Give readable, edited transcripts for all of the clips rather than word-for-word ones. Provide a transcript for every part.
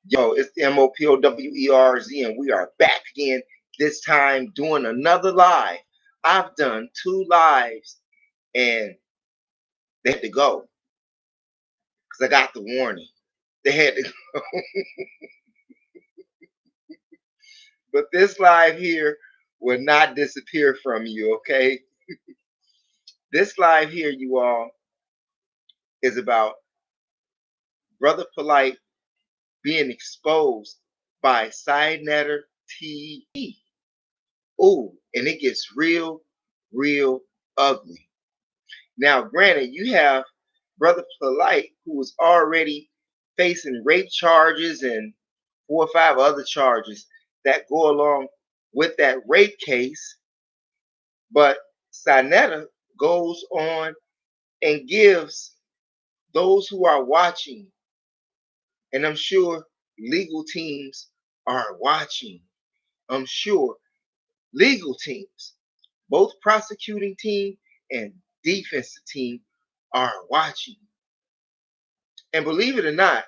Yo, it's the MOPOWERZ, and we are back again, this time doing another live. I've done 2 lives, and they had to go because I got the warning. They had to go. But this live here will not disappear from you, okay? This live here, you all, is about Brother Polight being exposed by Saneter TV. Ooh, and it gets real ugly. Now, granted, you have Brother Polight, who was already facing rape charges and 4 or 5 other charges that go along with that rape case. But Saneter goes on and gives those who are watching, and I'm sure legal teams are watching. I'm sure legal teams, both prosecuting team and defensive team, are watching. And believe it or not,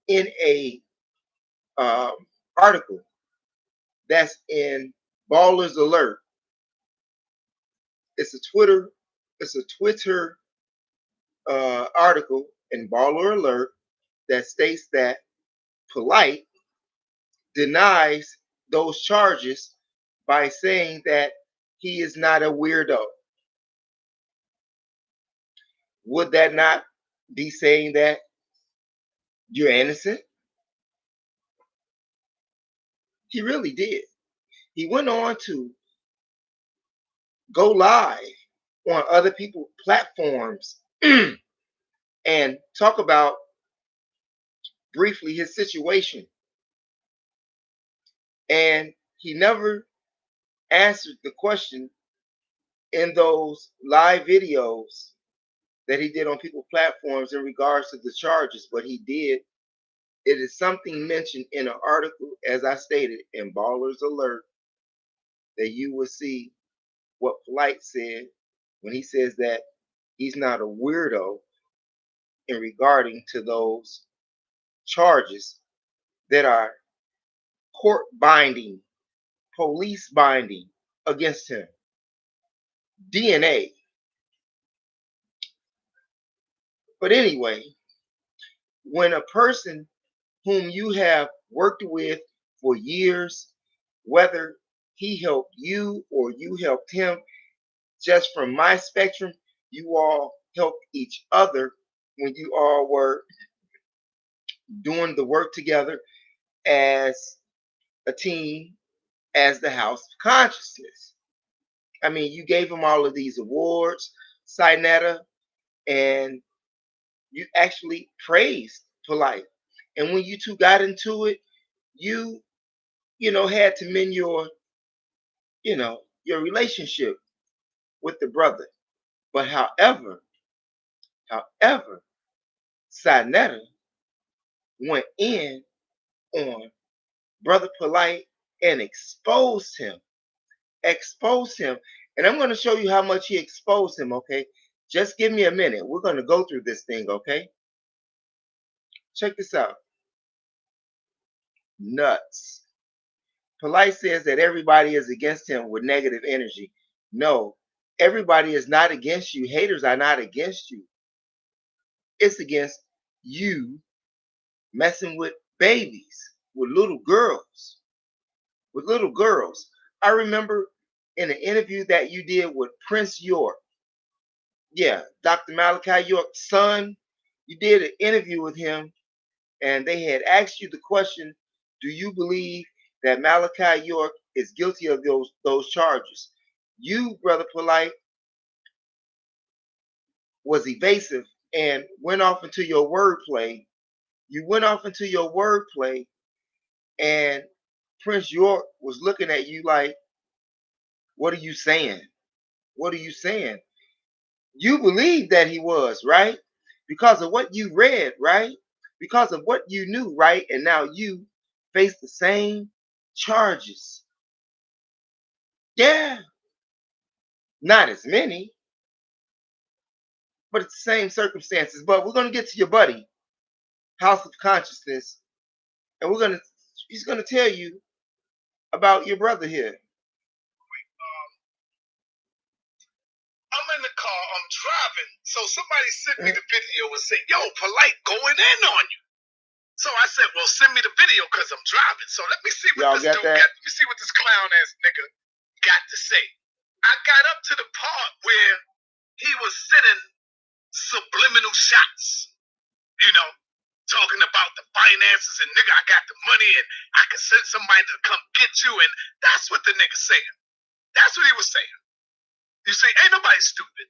in a um, article that's in Ballers Alert, it's a Twitter article in Baller Alert that states that Polight denies those charges by saying that he is not a weirdo. Would that not be saying that you're innocent? He really did. He went on to go live on other people's platforms and talk about briefly his situation. And he never answered the question in those live videos that he did on people's platforms in regards to the charges. But he did. It is something mentioned in an article, as I stated, in Ballers Alert, that you will see what Polight said when he says that he's not a weirdo in regarding to those charges that are court binding, police binding against him. DNA. But anyway, when a person whom you have worked with for years, whether he helped you or you helped him, just from my spectrum, you all helped each other when you all were doing the work together as a team, as the House of Consciousness. I mean, you gave him all of these awards, Saneter, and you actually praised Polight. And when you two got into it, you, had to mend your relationship with the brother. But however, Saneter went in on Brother Polight and exposed him. Exposed him. And I'm going to show you how much he exposed him, okay? Just give me a minute. We're going to go through this thing, okay? Check this out. Nuts. Polight says that everybody is against him with negative energy. No, everybody is not against you. Haters are not against you. It's against you messing with babies, with little girls. With little girls. I remember in an interview that you did with Prince York. Yeah, Dr. Malachi York's son. You did an interview with him, and they had asked you the question, do you believe that Malachi York is guilty of those charges? You, Brother Polight, was evasive and went off into your wordplay. You went off into your wordplay, and Prince York was looking at you like, what are you saying? What are you saying? You believe that he was, right? Because of what you read, right? Because of what you knew, right? And now you face the same charges. Yeah, not as many, but it's the same circumstances. But we're gonna get to your buddy, House of Consciousness, and he's gonna tell you about your brother here. I'm in the car, I'm driving, so somebody sent me the video and said, yo, Polight going in on you. So I said, well, send me the video because I'm driving. So let me see what this dude got. Let me see what this clown ass nigga got to say. I got up to the part where he was sending subliminal shots, you know, talking about the finances and nigga, I got the money and I can send somebody to come get you. And that's what the nigga saying. That's what he was saying. You see, ain't nobody stupid.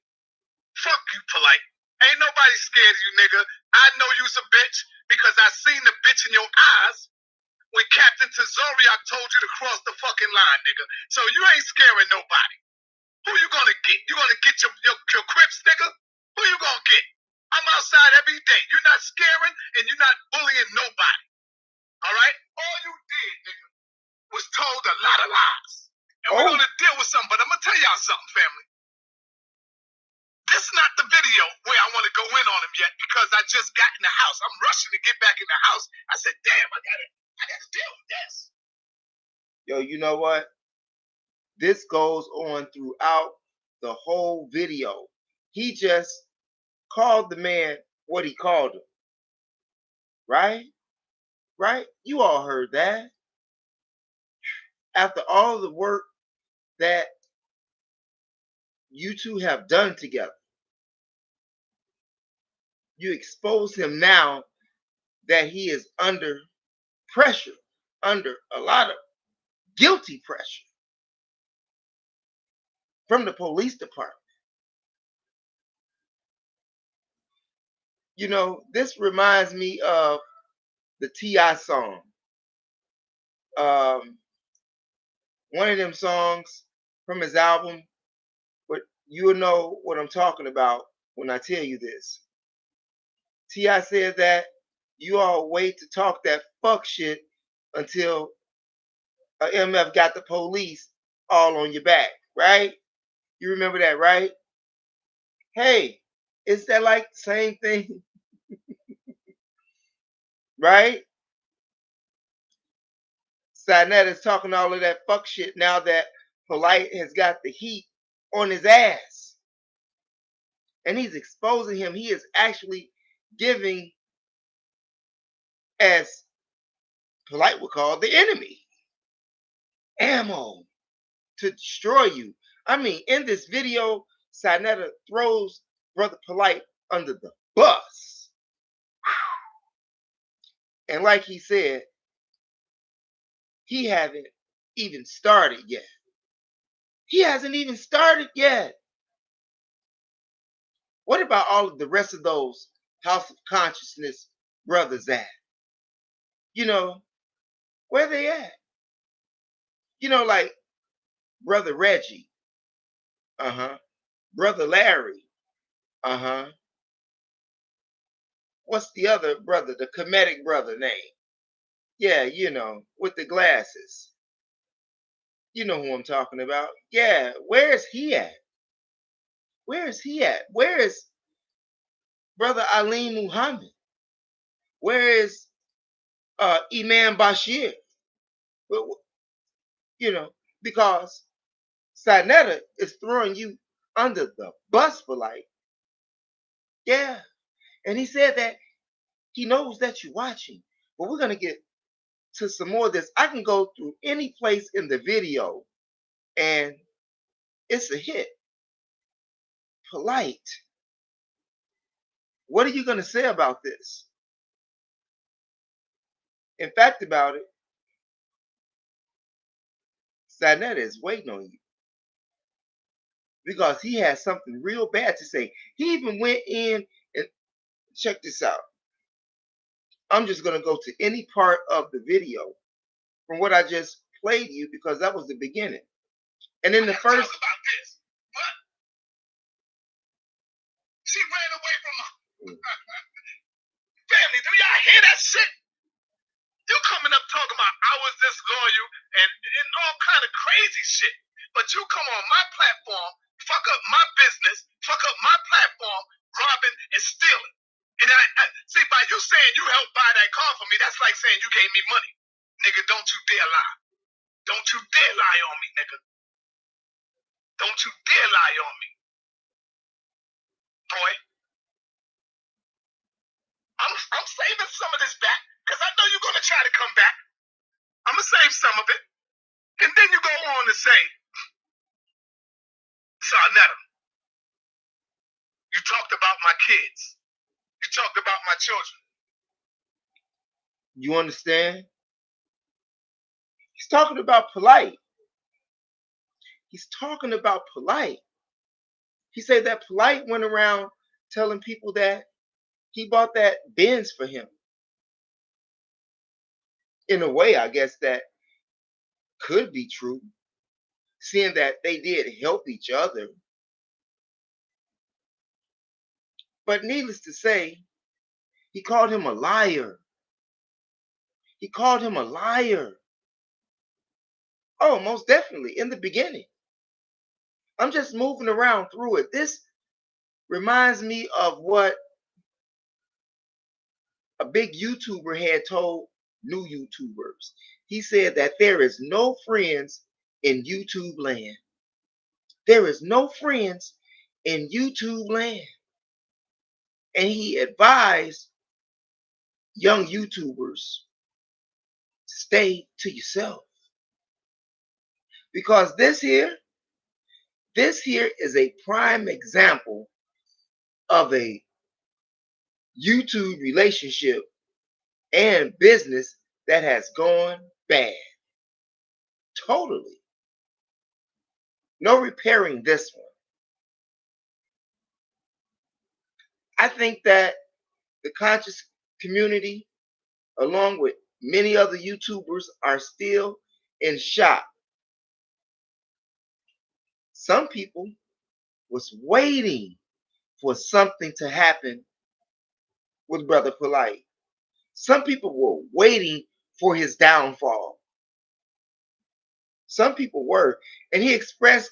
Fuck you, Polight. Ain't nobody scared of you, nigga. I know you's a bitch because I seen the bitch in your eyes when Captain Tazoriak told you to cross the fucking line, nigga. So you ain't scaring nobody. Who you gonna get? You gonna get your Crips, nigga? Who you gonna get? I'm outside every day. You're not scaring and you're not bullying nobody. All right? All you did, nigga, was told a lot of lies. And we're gonna deal with something, but I'm gonna tell y'all something, family. This is not the video where I want to go in on him yet because I just got in the house. I'm rushing to get back in the house. I said, damn, I gotta deal with this. Yo, you know what? This goes on throughout the whole video. He just called the man what he called him. Right? Right? You all heard that. After all the work that you two have done together, you expose him now that he is under pressure, under a lot of guilty pressure from the police department. You know, this reminds me of the T.I. song. One of them songs from his album, but you'll know what I'm talking about when I tell you this. T.I. said that you all wait to talk that fuck shit until a MF got the police all on your back, right? You remember that, right? Hey, is that like the same thing? Right? Saneter is talking all of that fuck shit now that Polight has got the heat on his ass. And he's exposing him. He is actually giving, as Polight would call, the enemy ammo to destroy you. I mean, in this video, Saneter throws Brother Polight under the bus. And like he said, he hasn't even started yet. He hasn't even started yet. What about all of the rest of those House of Consciousness brothers at? You know, where they at? You know, like Brother Reggie. Brother Larry. What's the other brother, the comedic brother name? Yeah, you know, with the glasses. You know who I'm talking about. Yeah, where is he at? Where is he at? Where is Brother Ali Muhammad? Where is Imam Bashir? You know, because Saneter is throwing you under the bus for like, yeah. And he said that he knows that you're watching. But we're going to get to some more of this. I can go through any place in the video and it's a hit. Polight. What are you going to say about this? In fact, about it, Saneter is waiting on you because he has something real bad to say. He even went in and check this out. I'm just going to go to any part of the video from what I just played you because that was the beginning. And then the first. Talk about this. What? She ran away from my family. Do y'all hear that shit? You coming up talking about I was disloyal and all kind of crazy shit. But you come on my platform, fuck up my business, fuck up my platform, robbing and stealing. And I see, by you saying you helped buy that car for me, that's like saying you gave me money. Nigga, don't you dare lie. Don't you dare lie on me, nigga. Don't you dare lie on me. Boy. I'm saving some of this back, because I know you're going to try to come back. I'm going to save some of it. And then you go on to say, Saneter, you talked about my kids. You talked about my children. You understand? He's talking about Polight. He's talking about Polight. He said that Polight went around telling people that he bought that Benz for him. In a way, I guess that could be true, seeing that they did help each other. But needless to say, he called him a liar. He called him a liar. Oh, most definitely, in the beginning. I'm just moving around through it. This reminds me of what a big YouTuber had told new YouTubers. He said that there is no friends in YouTube land. There is no friends in YouTube land. And he advised young YouTubers to stay to yourself. Because this here is a prime example of a YouTube relationship and business that has gone bad. Totally. No repairing this one. I think that the conscious community, along with many other YouTubers, are still in shock. Some people was waiting for something to happen with Brother Polight. Some people were waiting for his downfall. Some people were. And he expressed,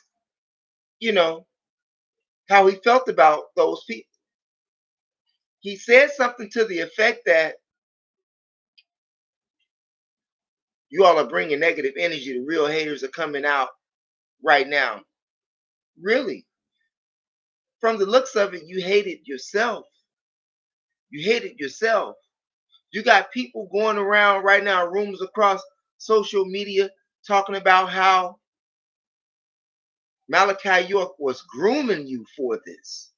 how he felt about those people. He said something to the effect that you all are bringing negative energy. The real haters are coming out right now. Really? From the looks of it, you hated yourself. You hated yourself. You got people going around right now, rumors across social media, talking about how Malachi York was grooming you for this.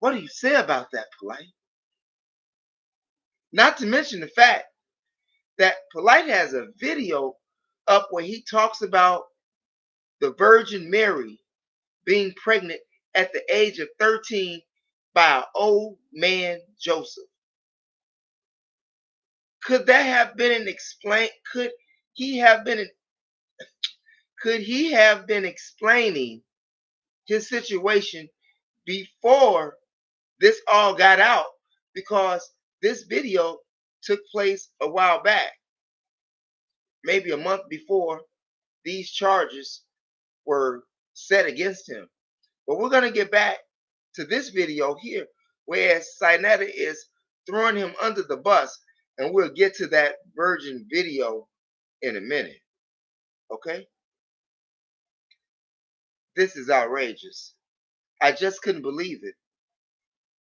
What do you say about that, Polight? Not to mention the fact that Polight has a video up where he talks about the Virgin Mary being pregnant at the age of 13 by an old man Joseph. Could that have been an explain? Could he have been explaining his situation before this all got out? Because this video took place a while back, maybe a month before these charges were set against him. But we're going to get back to this video here, where Saneter is throwing him under the bus, and we'll get to that virgin video in a minute. Okay? This is outrageous. I just couldn't believe it.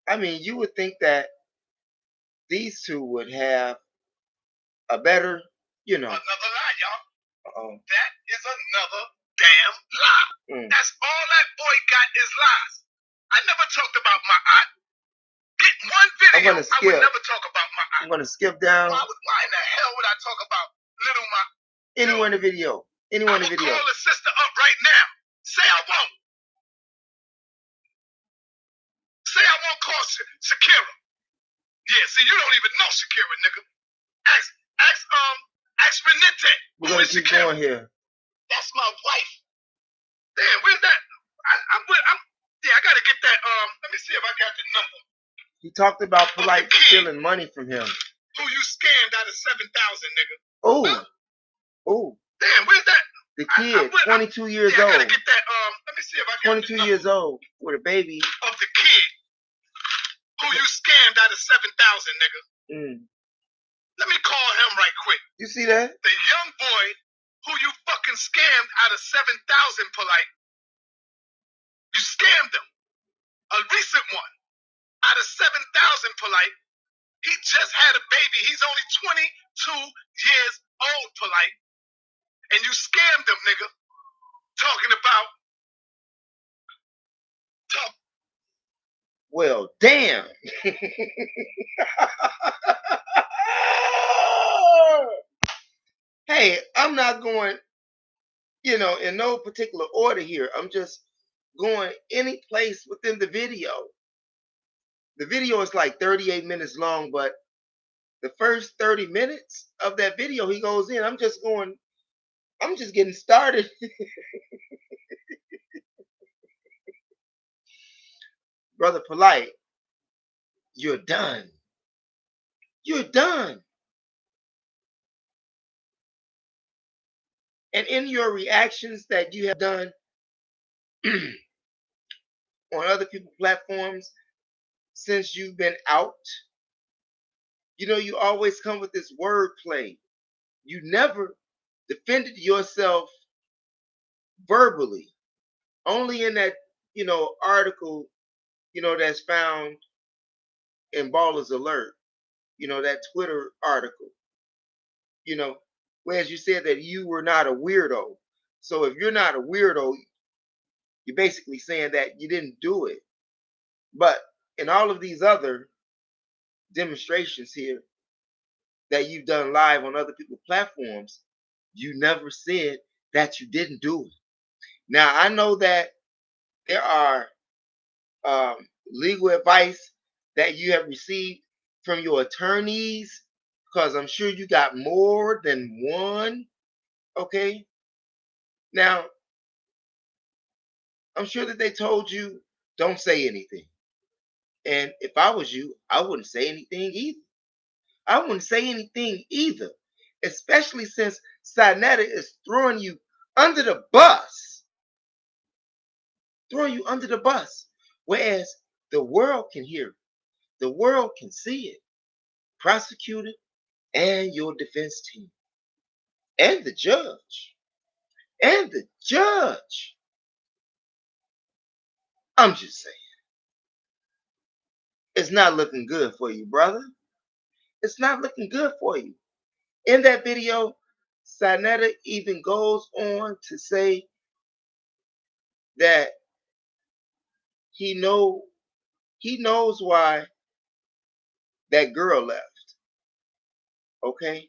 I mean, you would think that these two would have a better, Another lie, y'all. That is another damn lie. That's all that boy got is lies. I never talked about my aunt. Get one video, I would never talk about my aunt. I'm going to skip down. Why in the hell would I talk about little ma? Anywhere in the video. Anywhere in the video. Call the sister up right now. Say I won't. Say I won't call Shakira. Yeah, see, you don't even know Shakira, nigga. Ask Renette. We're going to keep going here. That's my wife. Damn, where's that? I got to get that. Let me see if I got the number. He talked about Polight stealing money from him. Who you scammed out of 7,000, nigga? Oh. Huh? Oh. Damn, where's that? The kid, 22 years old. I gotta get that. Let me see if I got 22 years old with a baby. Of the kid. scammed out of 7,000, nigga. Let me call him right quick. You see that? The young boy who you fucking scammed out of 7,000, Polight. You scammed him. A recent one. Out of 7,000, Polight. He just had a baby. He's only 22 years old, Polight. And you scammed him, nigga. Talking about talk. Well, damn. Hey, I'm not going, in no particular order here. I'm just going any place within the video. The video is like 38 minutes long, but the first 30 minutes of that video, he goes in. I'm just getting started. Brother Polight, you're done. You're done. And in your reactions that you have done on other people's platforms since you've been out, you always come with this wordplay. You never defended yourself verbally. Only in that, article, that's found in Ballers Alert, that Twitter article, whereas you said that you were not a weirdo. So if you're not a weirdo, you're basically saying that you didn't do it. But in all of these other demonstrations here that you've done live on other people's platforms, you never said that you didn't do it. Now, I know that there are legal advice that you have received from your attorneys, because I'm sure you got more than one. Okay. Now, I'm sure that they told you don't say anything. And if I was you, I wouldn't say anything either. I wouldn't say anything either, especially since Saneter is throwing you under the bus. Throwing you under the bus. Whereas the world can hear it. The world can see it. Prosecutor and your defense team. And the judge. And the judge. I'm just saying. It's not looking good for you, brother. It's not looking good for you. In that video, Saneter even goes on to say that he knows why that girl left. Okay?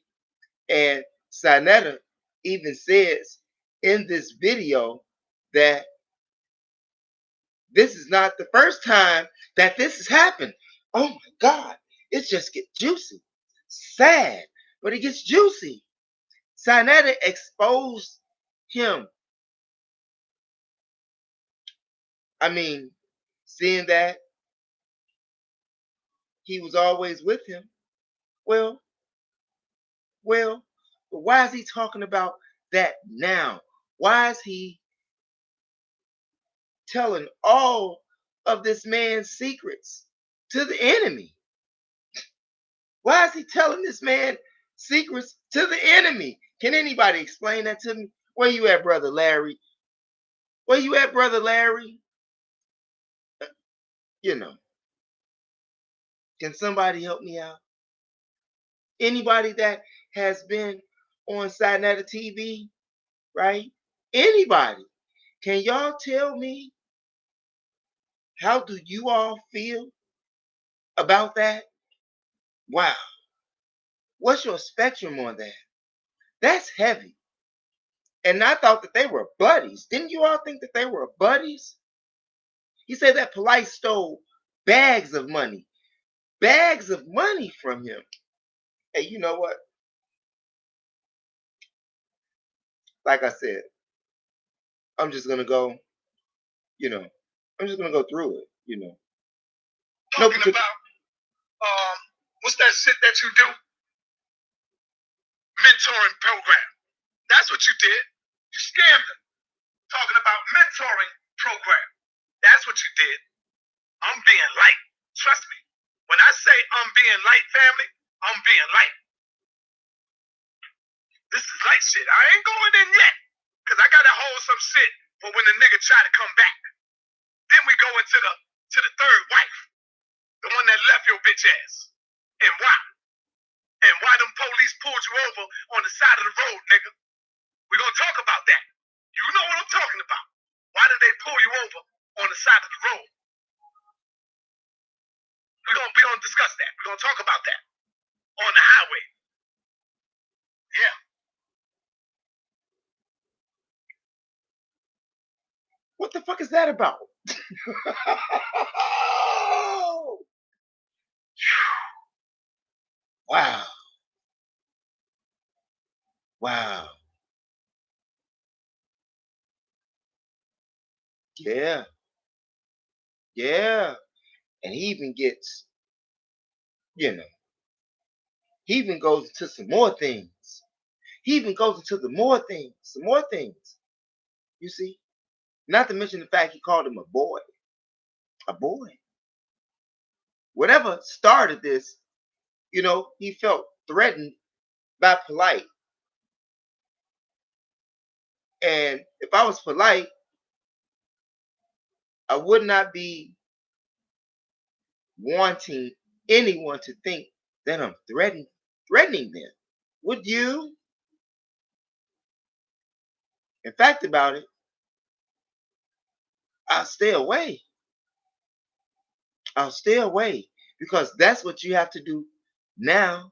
And Saneter even says in this video that this is not the first time that this has happened. Oh my God. It just gets juicy. Sad, but it gets juicy. Saneter exposed him. I mean, seeing that he was always with him. Well, but why is he talking about that now? Why is he telling all of this man's secrets to the enemy? Why is he telling this man secrets to the enemy? Can anybody explain that to me? Where you at, Brother Larry? Where you at, Brother Larry? Can somebody help me out? Anybody that has been on Saneter TV, right? Anybody. Can y'all tell me, how do you all feel about that? Wow. What's your spectrum on that? That's heavy. And I thought that they were buddies. Didn't you all think that they were buddies? He said that Polight stole bags of money. Bags of money from him. Hey, you know what? Like I said, I'm just going to go, I'm just going to go through it, Talking about, what's that shit that you do? Mentoring program. That's what you did. You scammed them. Talking about mentoring program. That's what you did. I'm being light. Trust me. When I say I'm being light, family, I'm being light. This is light shit. I ain't going in yet. Because I got to hold some shit for when the nigga try to come back. Then we go into the third wife. The one that left your bitch ass. And why? And why them police pulled you over on the side of the road, nigga. We're going to talk about that. You know what I'm talking about. Why did they pull you over on the side of the road? We're gonna discuss that. We're going to talk about that. On the highway. Yeah. What the fuck is that about? Wow. Wow. Yeah. Yeah. And he even gets, he even goes into some more things. He even goes into some more things. You see? Not to mention the fact he called him a boy. A boy. Whatever started this, he felt threatened by Polight. And if I was Polight, I would not be wanting anyone to think that I'm threatening them. Would you? In fact about it, I'll stay away. I'll stay away because that's what you have to do now.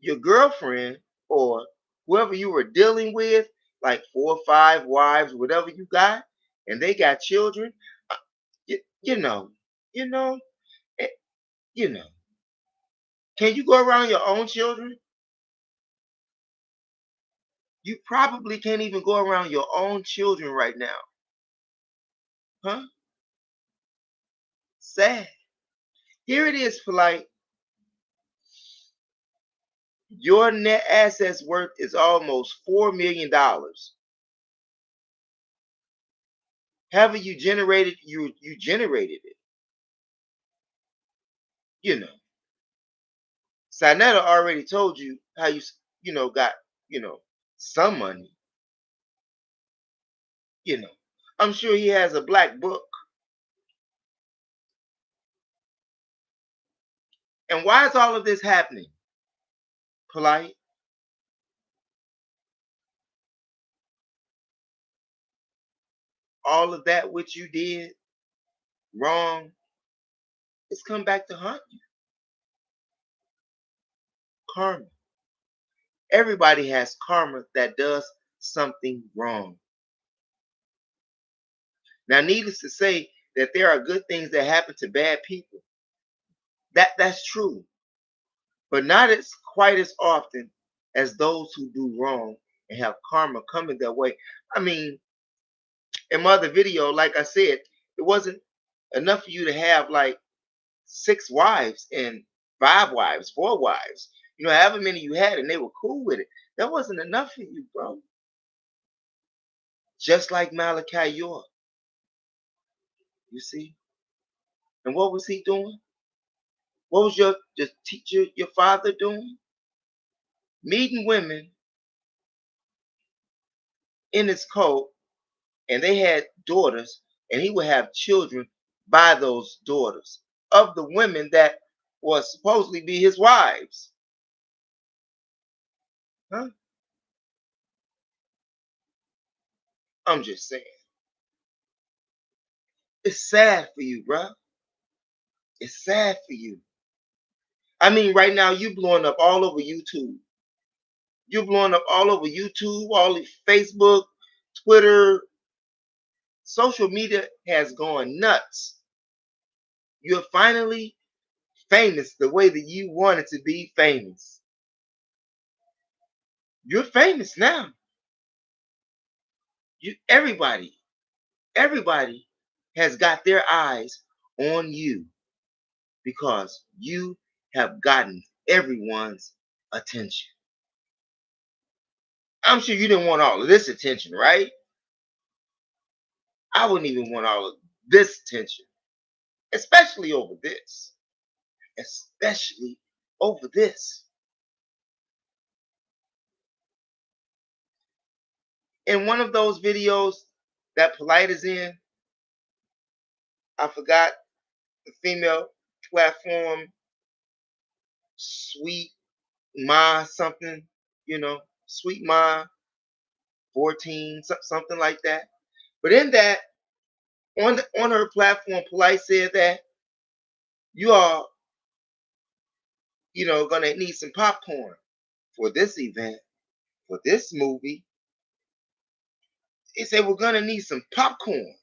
Your girlfriend or whoever you were dealing with, like 4 or 5 wives, whatever you got, and they got children, you, you know, you know, eh, you know. Can you go around your own children? You probably can't even go around your own children right now. Huh? Sad. Here it is, Polight. Your net assets worth is almost $4 million. However you generated, you generated it. Saneter already told you how you got, some money. I'm sure he has a black book. And why is all of this happening? Polight. All of that which you did wrong, it's come back to haunt you. Karma. Everybody has karma that does something wrong. Now, needless to say that there are good things that happen to bad people. That's true. But not as quite as often as those who do wrong and have karma coming their way. I mean, in my other video, like I said, it wasn't enough for you to have like 6 wives and 5 wives, 4 wives. However many you had, and they were cool with it. That wasn't enough for you, bro. Just like Malachi York. You see? And what was he doing? What was your teacher, your father doing? Meeting women in his cult, and they had daughters, and he would have children by those daughters of the women that was supposedly be his wives. Huh? I'm just saying. It's sad for you, bro. It's sad for you. I mean, right now you blowing up all over YouTube. You're blowing up all over YouTube, all of Facebook, Twitter. Social media has gone nuts. You're finally famous the way that you wanted to be famous. You're famous now. Everybody has got their eyes on you because you have gotten everyone's attention. I'm sure you didn't want all of this attention, right? I wouldn't even want all of this attention. especially over this. Especially over this. In one of those videos that Polight is in, I forgot the female platform, Sweet Ma something, Sweet Ma 14, something like that. But in that, on her platform, Polight said that you are, gonna need some popcorn for this event, for this movie. He said we're gonna need some popcorn.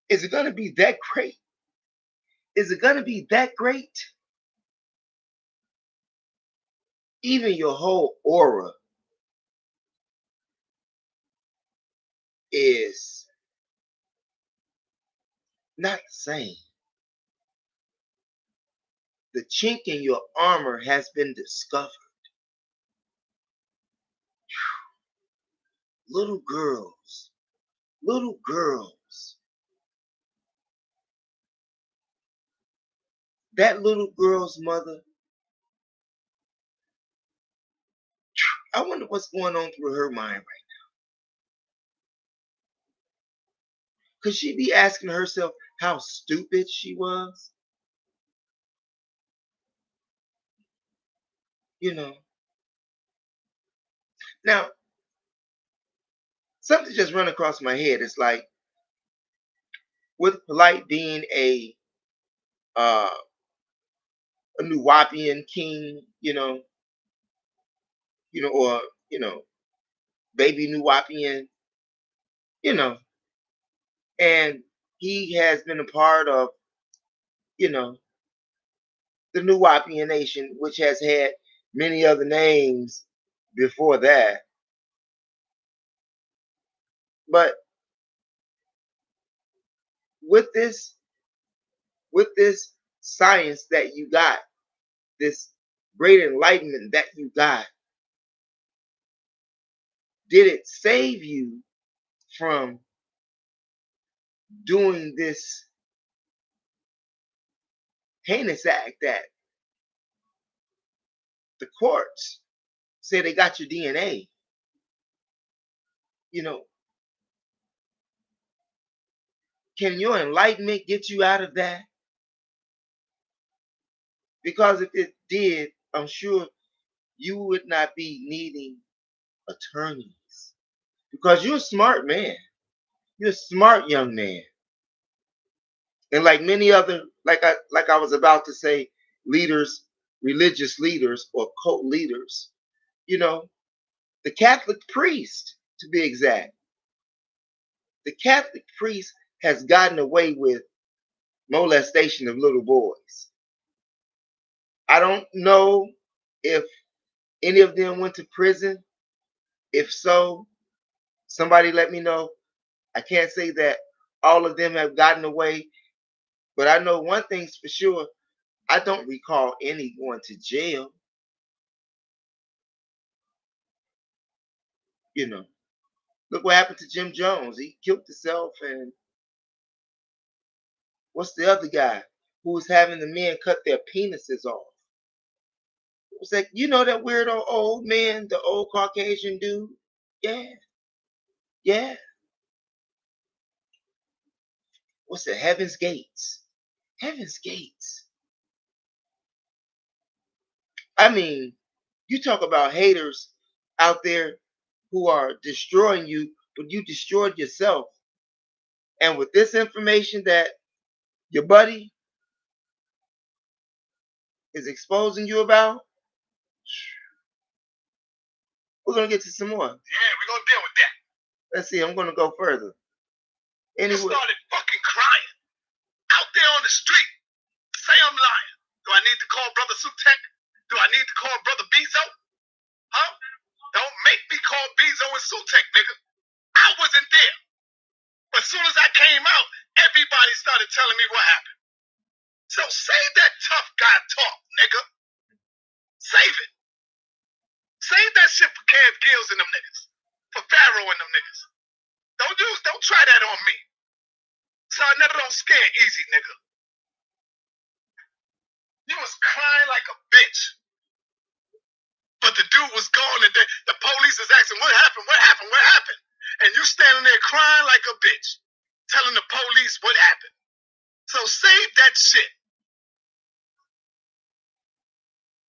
Is it gonna be that great? Is it gonna be that great? Even your whole aura is not the same. The chink in your armor has been discovered. Little girls, little girls. That little girl's mother, I wonder what's going on through her mind right now. Could she be asking herself how stupid she was? You know. Now, something just run across my head. It's like, with Polight being a Nuwapian king, or baby Nuwapian, you know, and he has been a part of, the Nuwapian nation, which has had many other names before that. But with this, science that you got, this great enlightenment that you got, did it save you from doing this heinous act that the courts say they got your DNA? Can your enlightenment get you out of that? Because if it did, I'm sure you would not be needing attorneys. Because you're a smart man. You're a smart young man. And like many other, like I was about to say, leaders, religious leaders or cult leaders, the Catholic priest, to be exact, the Catholic priest has gotten away with molestation of little boys. I don't know if any of them went to prison. If so, somebody let me know. I can't say that all of them have gotten away, but I know one thing's for sure. I don't recall any going to jail. Look what happened to Jim Jones. He killed himself, and what's the other guy who was having the men cut their penises off? It was like, that weirdo old man, the old Caucasian dude? Yeah, yeah. What's it? Heaven's Gates. Heaven's Gates. I mean, you talk about haters out there who are destroying you, but you destroyed yourself. And with this information that your buddy is exposing you about, we're going to get to some more. Yeah, we're going to deal with that. Let's see, I'm going to go further. Anyway. You started fucking crying out there on the street. Say I'm lying. Do I need to call Brother Sutek? Do I need to call Brother Bezo? Huh? Don't make me call Bezo and Sutek, nigga. I wasn't there. But as soon as I came out, everybody started telling me what happened. So save that tough guy talk, nigga. Save it. Save that shit for Kev Gills and them niggas. For Pharaoh and them niggas. Don't try that on me. Saneter don't scare easy, nigga. He was crying like a bitch. But the dude was gone, and the police is asking, what happened? What happened? What happened? And you standing there crying like a bitch, telling the police what happened. So save that shit.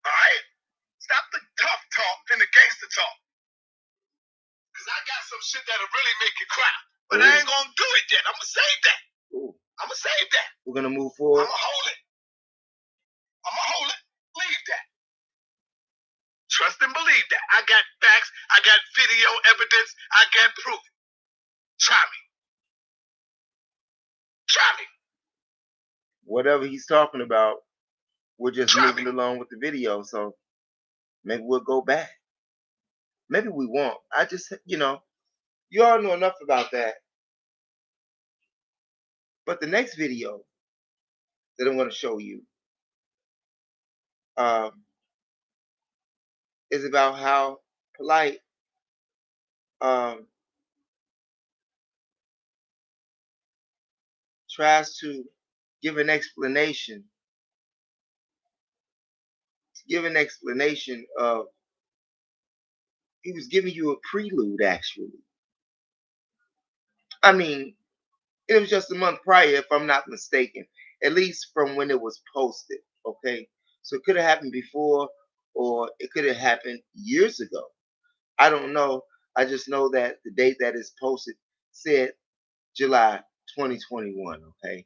All right? Stop the tough talk and the gangster talk. Because I got some shit that'll really make you cry. But I ain't going to do it yet. I'm going to save that. I'm going to save that. We're going to move forward. I'm going to hold it. I'm going to hold it. Leave that. Trust and believe that. I got facts. I got video evidence. I got proof. Try me. Try me. Whatever he's talking about, we're just moving along with the video. So maybe we'll go back. Maybe we won't. I just, you all know enough about that. But the next video that I'm going to show you is about how Polight tries to give an explanation. Of, he was giving you a prelude, actually. I mean, it was just a month prior, if I'm not mistaken, at least from when it was posted, okay? So it could have happened before, or it could have happened years ago. I don't know. I just know that the date that is posted said July 2021, okay?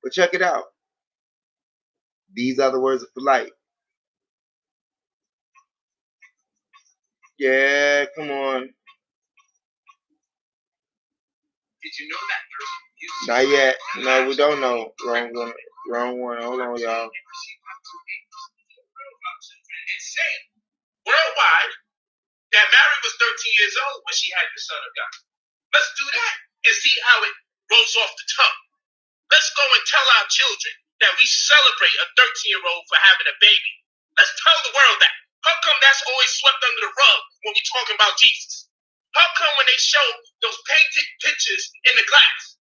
But check it out. These are the words of Polight. Yeah, come on. Did you know that Not yet. No, we don't know. Wrong one. Wrong one. Hold on, y'all. It's saying worldwide that Mary was 13 years old when she had the Son of God. Let's do that and see how it rolls off the tongue. Let's go and tell our children that we celebrate a 13-year-old for having a baby. Let's tell the world that. How come that's always swept under the rug when we're talking about Jesus? How come when they show those painted pictures in the glass,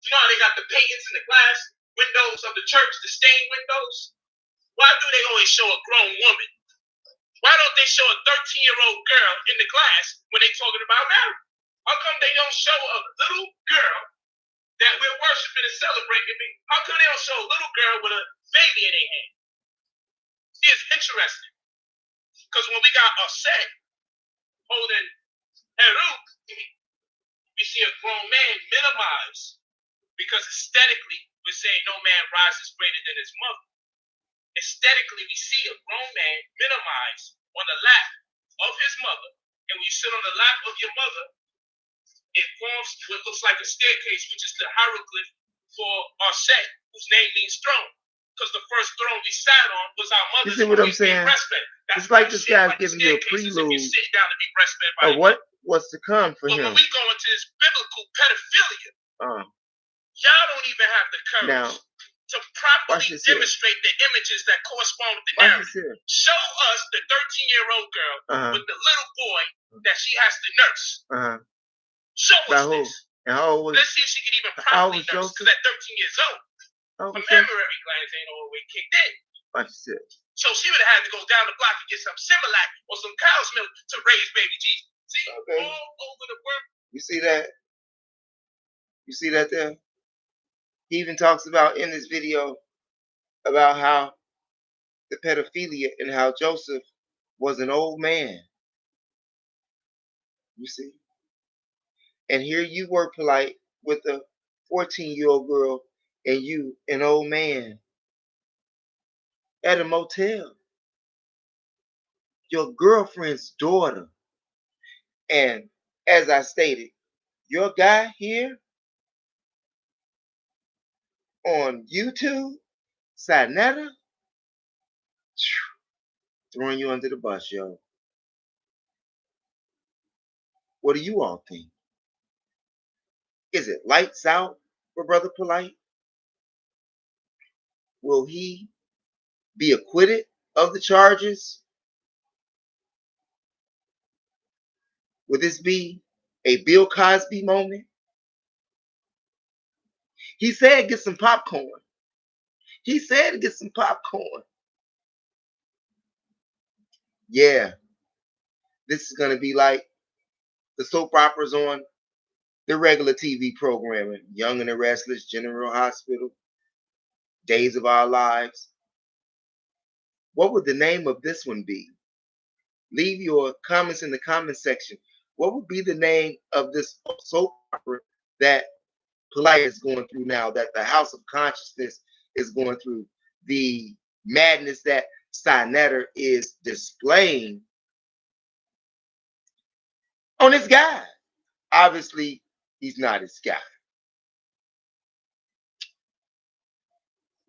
you know how they got the paintings in the glass windows of the church, the stained windows? Why do they always show a grown woman? Why don't they show a 13-year-old girl in the glass when they're talking about marriage? How come they don't show a little girl that we're worshiping and celebrating? How come they don't show a little girl with a baby in their hand? See, it's interesting. Because when we got upset holding Heru, we see a grown man minimized. Because aesthetically, we're saying no man rises greater than his mother. Aesthetically, we see a grown man minimized on the lap of his mother. And when you sit on the lap of your mother, it forms what looks like a staircase, which is the hieroglyph for our set, whose name means throne. Because the first throne we sat on was our mother's. You see what I'm saying? It's like this guy's giving you a prelude of what's to come for him. But when we go into this biblical pedophilia, y'all don't even have the courage to properly demonstrate the images that correspond with the narrative. Show us the 13-year-old girl with the little boy that she has to nurse. Show us this. Let's see if she can even properly nurse. Because at 13 years old, her mammary glands ain't all the way kicked in. So she would have had to go down the block and get some Similac or some cow's milk to raise baby Jesus. See, all over the world. You see that? You see that there? He even talks about in this video about how the pedophilia and how Joseph was an old man. You see? And here you were, Polight, with a 14-year-old girl and you, an old man, at a motel. Your girlfriend's daughter. And as I stated, your guy here on YouTube, Saneter, throwing you under the bus, yo. What do you all think? Is it lights out for Brother Polight? Will he be acquitted of the charges? Will this be a Bill Cosby moment? He said get some popcorn. He said to get some popcorn. Yeah, this is going to be like the soap operas on the regular TV programming. Young and the Restless, General Hospital, Days of Our Lives. What would the name of this one be? Leave your comments in the comment section. What would be the name of this soap opera that Polight is going through now, that the House of Consciousness is going through, the madness that Saneter is displaying on this guy? Obviously, he's not his guy.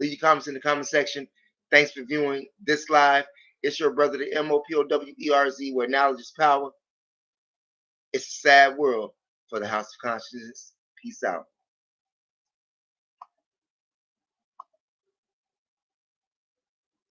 Leave your comments in the comment section. Thanks for viewing this live. It's your brother, the MOPOWERZ, where knowledge is power. It's a sad world for the House of Consciousness. Peace out.